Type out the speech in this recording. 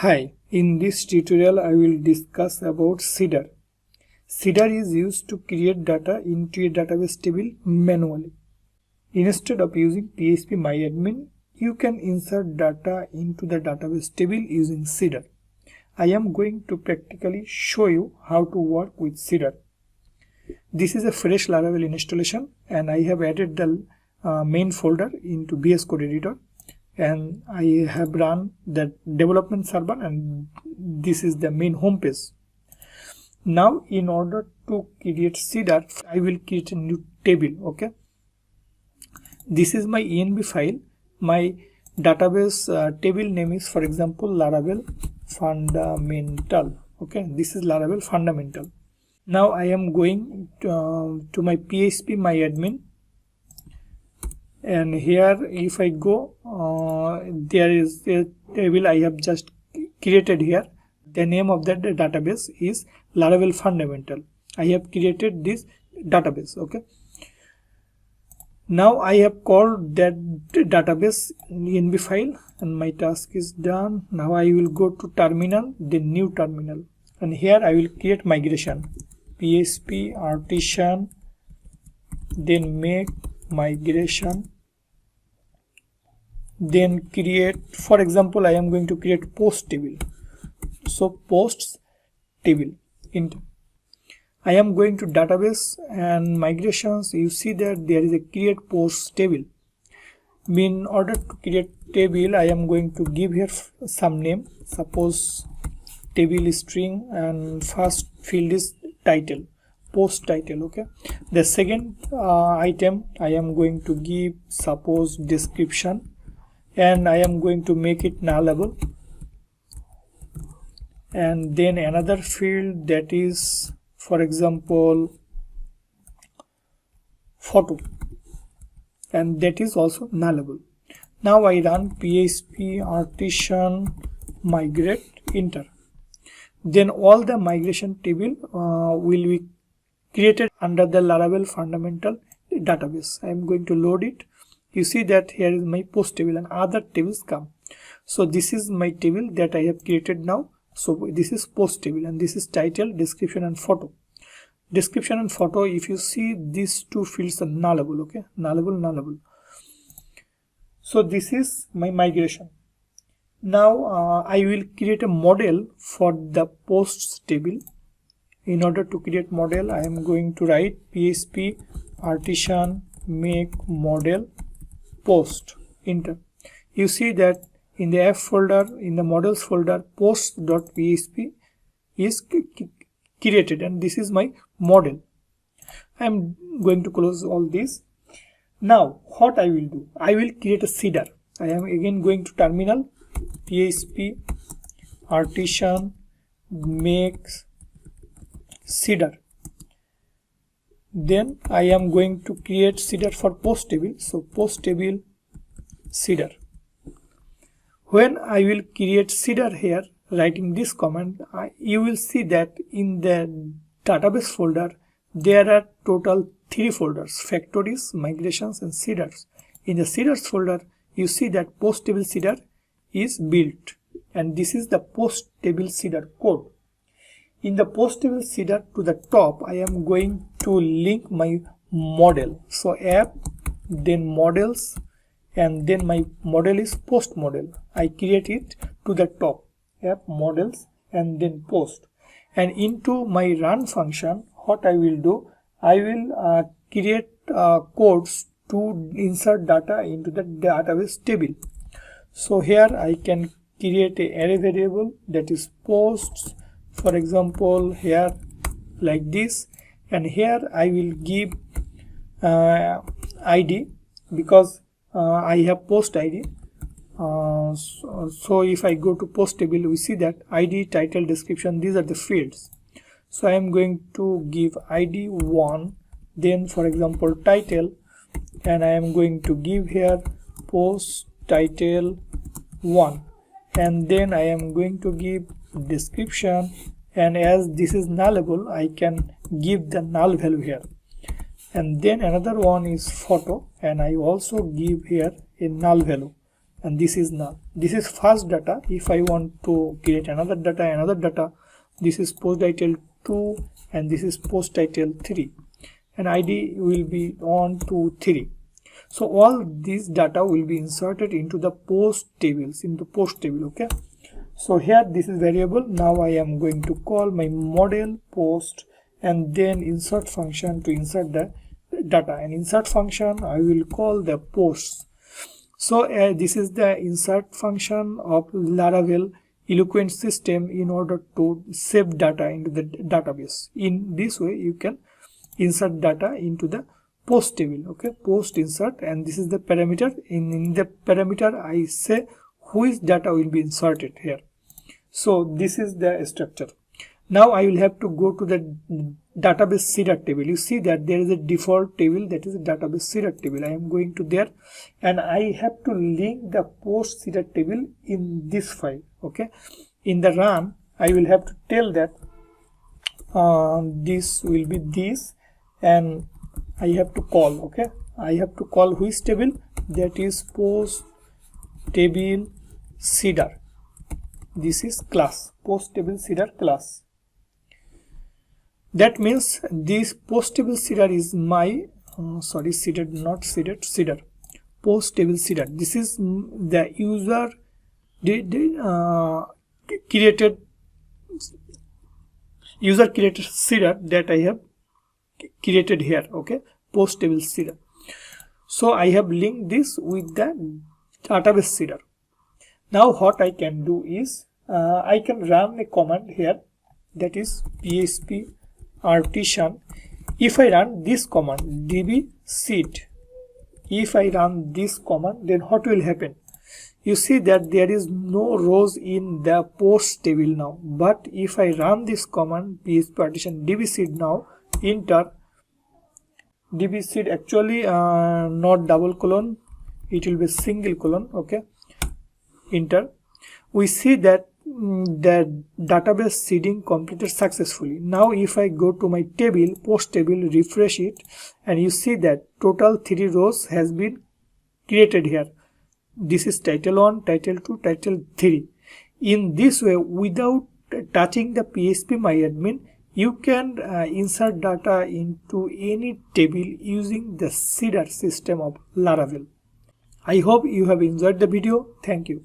Hi, in this tutorial I will discuss about seeder. Seeder is used to create data into a database table manually. Instead of using phpMyAdmin, you can insert data into the database table using seeder. I am going to practically show you how to work with seeder. This is a fresh Laravel installation and I have added the main folder into VS Code editor. And I have run the development server and this is the main home page. Now in order to create seeder, I will create a new table. Okay, this is my env file. My database table name is, for example, Laravel fundamental. Okay, this is Laravel fundamental. Now I am going to my phpMyAdmin. And here if I go, there is a table I have just created here. The name of that database is Laravel fundamental. I have created this database. Okay, now I have called that database env file and my task is done. Now I will go to terminal, the new terminal, and here I will create migration, php artisan, then make migration, then create, for example, I am going to create post table. So posts table, enter. I am going to database and migrations. You see that there is a create post table. In order to create table, I am going to give here some name, suppose table string, and first field is title, post title. Okay, the second item I am going to give, suppose description, and I am going to make it nullable. And then another field that is, for example, photo, and that is also nullable. Now I run php artisan migrate, enter. Then all the migration table will be created under the Laravel fundamental database. I am going to load it. You see that here is my post table and other tables come. So this is my table that I have created now. So this is post table and this is title, description and photo. Description and photo, if you see, these two fields are nullable. Okay, nullable. So this is my migration. Now I will create a model for the posts table. In order to create model, I am going to write php artisan make model post, enter. You see that in the F folder, in the models folder, post.php is created and this is my model. I am going to close all this. Now what I will do, I will create a seeder. I am again going to terminal, php artisan make seeder. Then I am going to create seeder for post table. So post table seeder. When I will create seeder here, writing this command, you will see that in the database folder there are total 3 folders: factories, migrations and seeders. In the seeders folder, you see that post table seeder is built and this is the post table seeder code. In the post table seeder, to the top I am going to link my model. So app, then models, and then my model is post model. I create it to the top, app, models, and then post. And into my run function, what I will do, I will create codes to insert data into the database table. So here I can create a array variable that is posts, for example here like this, and here I will give id because I have post id. So if I go to post table, we see that id, title, description, these are the fields. So I am going to give id 1, then for example title, and I am going to give here post title 1, and then I am going to give description, and as this is nullable, I can give the null value here. And then another one is photo, and I also give here a null value. and this is null. This is first data. If I want to create another data, this is post title 2 and this is post title 3, and ID will be 1, 2, 3. So all these data will be inserted into the post tables, okay. So here this is variable. Now I am going to call my model post and then insert function to insert the data, and insert function I will call the posts. So this is the insert function of Laravel eloquent system in order to save data into the database. In this way you can insert data into the post table, okay. Post insert, and this is the parameter. In the parameter I say which data will be inserted here. So this is the structure. Now I will have to go to the database seeder table. You see that there is a default table, that is a database seeder table. I am going to there and I have to link the post seeder table in this file, okay. In the run I will have to tell that this will be this, and I have to call, okay. I have to call which table? That is post table seeder. This is class, post table seeder class. That means this post table seeder is my seeder, post table seeder. This is the user created seeder that I have created here, okay, post table seeder. So I have linked this with the database seeder. Now what I can do is I can run a command here, that is php artisan. If I run this command db seed, if I run this command, then what will happen? You see that there is no rows in the post table now. But if I run this command php artisan db seed, now enter db seed, actually not double colon, it will be single colon, okay, enter. We see that the database seeding completed successfully. Now if I go to my table, post table, refresh it, and you see that total 3 rows has been created here. This is title 1, title 2, title 3. In this way, without touching the phpMyAdmin, you can insert data into any table using the seeder system of Laravel. I hope you have enjoyed the video. Thank you.